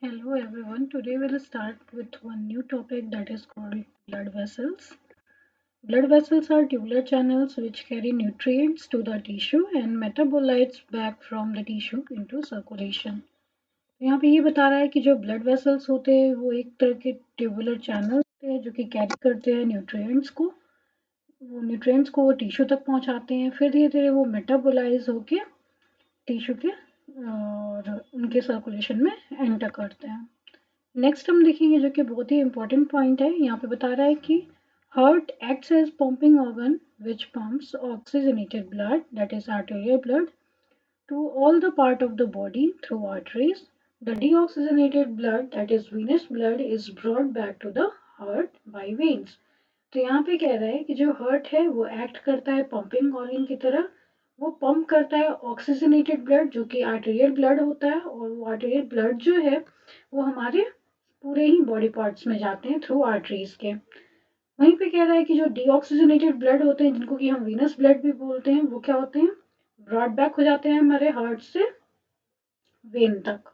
Hello everyone. Today we'll start with one new topic that is called blood vessels. Blood vessels are tubular channels which carry nutrients to the tissue and metabolites back from the tissue into circulation. तो यहाँ पे ये बता रहा है कि जो blood vessels होते हैं वो एक तरह के ट्यूबुलर चैनल होते हैं जो कि कैरी करते हैं न्यूट्रिएंट्स को वो टिश्यू तक पहुँचाते हैं, फिर धीरे धीरे वो मेटाबोलाइज होके टिश्यू के और उनके सर्कुलेशन में एंटर करते हैं। नेक्स्ट हम देखेंगे जो कि बहुत ही इंपॉर्टेंट पॉइंट है। यहाँ पे बता रहा है कि heart acts as pumping organ which pumps oxygenated blood that is arterial blood to all the part of the body through arteries. The deoxygenated blood that is venous blood is brought back to the heart by veins. तो यहाँ पे कह रहा है कि जो heart है वो एक्ट करता है पंपिंग ऑर्गन की तरह। वो पंप करता है ऑक्सीजनेटेड ब्लड जो कि आर्टेरियल ब्लड होता है, और वो आर्टेरियल ब्लड जो है वो हमारे पूरे ही बॉडी पार्ट्स में जाते हैं थ्रू आर्टरीज के। वहीं पे कह रहा है कि जो डीऑक्सीजनेटेड ब्लड होते हैं जिनको कि हम वीनस ब्लड भी बोलते हैं, वो क्या होते हैं, ब्रॉड बैक हो जाते हैं हमारे हार्ट से वेन तक।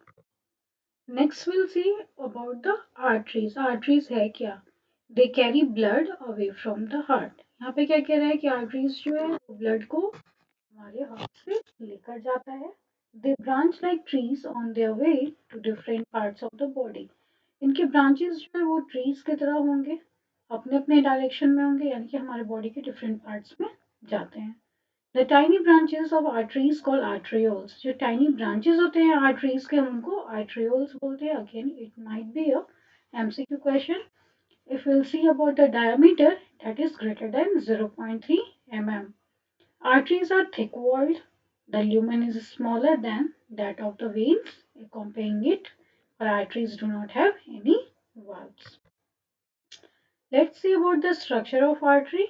Next will see about the arteries. Arteries है क्या? They carry blood away from the heart. यहाँ पे क्या कह रहा है कि आर्टरीज जो है वो ब्लड को हमारे हार्ट से लेकर जाता है। They branch like trees on their way to different parts of the body. इनके ब्रांचेस जो है वो ट्रीज की तरह होंगे, अपने अपने डायरेक्शन में होंगे, यानी कि हमारे बॉडी के डिफरेंट पार्ट्स में जाते हैं। The tiny branches of arteries called arterioles. जो tiny branches होते हैं arteries के हम उनको arterioles बोलते हैं. Again, it might be a MCQ question. If we'll see about the diameter, that is greater than 0.3 mm. Arteries are thick-walled. The lumen is smaller than that of the veins accompanying it. But arteries do not have any valves. Let's see about the structure of artery.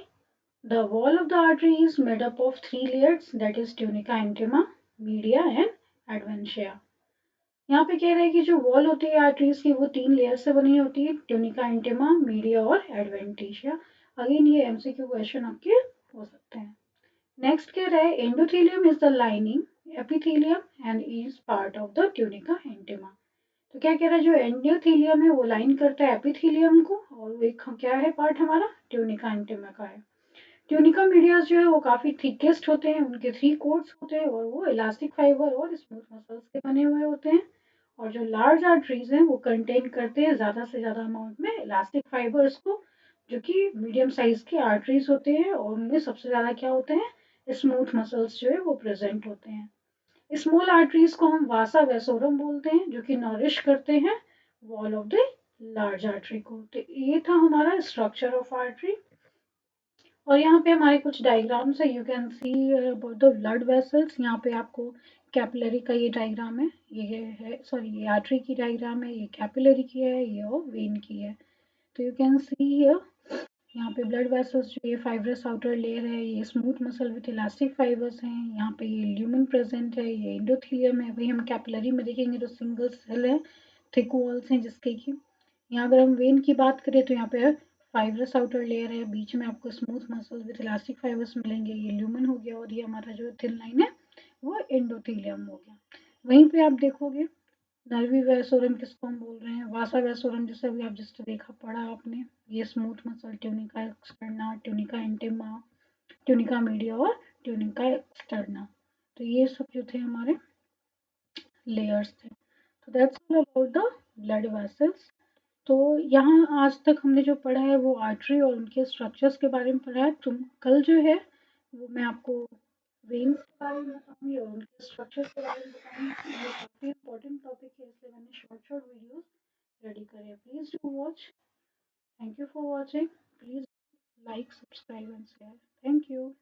The wall of the artery is made up of three layers, that is tunica intima, media and adventitia. यहाँ पे कह रहे हैं कि जो wall होती है arteries की वो तीन लेयर से बनी होती है, ट्यूनिका इंटिमा, मीडिया और एडवेंटिशिया। अगेन ये एमसीक्यू क्वेश्चन आपके हो सकते हैं। नेक्स्ट कह रहा है endothelium is the lining epithelium and is part of the tunica intima. तो क्या कह रहा है, जो एंडोथेलियम है वो लाइन करता है एपिथेलियम को, और वो एक क्या है पार्ट हमारा ट्यूनिका इंटिमा का है। ट्यूनिका मीडियास जो है वो काफ़ी थिकेस्ट होते हैं, उनके थ्री कोट्स होते हैं और वो इलास्टिक फाइबर और स्मूथ मसल्स के बने हुए होते हैं। और जो लार्ज आर्टरीज हैं वो कंटेन करते हैं ज़्यादा से ज़्यादा अमाउंट में इलास्टिक फाइबर्स को, जो कि मीडियम साइज के आर्टरीज होते हैं, और उनमें सबसे ज़्यादा क्या होते हैं, स्मूथ मसल्स जो है वो प्रेजेंट होते हैं। स्मॉल आर्टरीज को हम वासा वेसोरम बोलते हैं, जो कि नॉरिश करते हैं wall of the large artery को। तो ये था हमारा स्ट्रक्चर ऑफ आर्टरी। और यहाँ पे हमारे कुछ डायग्राम्स है, you can see about the blood vessels. यहाँ पे आपको कैपिलरी का ये डायग्राम है, ये है सॉरी ये आर्टरी की डायग्राम है, ये कैपिलरी की है, ये और वेन की है। तो यू कैन सी यहाँ पे ब्लड वेसल्स जो ये फाइब्रस आउटर लेयर है, ये smooth muscle with elastic fibres हैं, यहाँ पे ये ल्यूमन प्रेजेंट है, ये एंडोथेलियम है। वही हम कैपिलरी में देखेंगे तो सिंगल सेल है, थिक वॉल्स हैं जिसके कि यहाँ अगर हम वेन की बात करें तो यहाँ पे फाइब्रस आउटर लेयर है, बीच में आपको smooth muscle with elastic fibres मिलेंगे, ये ल्यूमन हो गया, और ये हमारा जो थिन लाइन है वो एंडोथेलियम हो गया। वहीं पे आप देखोगे नर्वी वैसोरम किसको हम बोल रहे हैं, वासा वैसोरम, जैसे अभी आप जिससे देखा पढ़ा आपने, ये smooth muscle tunica externa, tunica intima, tunica media और ट्यूनिका एक्सटर्ना। तो ये सब जो थे हमारे लेयर्स थे। तो that's all about the blood vessels. तो यहाँ आज तक हमने जो पढ़ा है वो आर्टरी और उनके स्ट्रक्चर्स के बारे में पढ़ा है। तुम कल जो है वो मैं आपको वेन्स के बारे में बताऊंगी और उनके स्ट्रक्चर्स के बारे में बताऊंगी। ये काफ़ी इंपॉर्टेंट टॉपिक है, इसलिए मैंने शॉर्ट शॉर्ट वीडियोस रेडी करे हैं। Please do watch. Thank you for watching. Please like, subscribe and share. Thank you.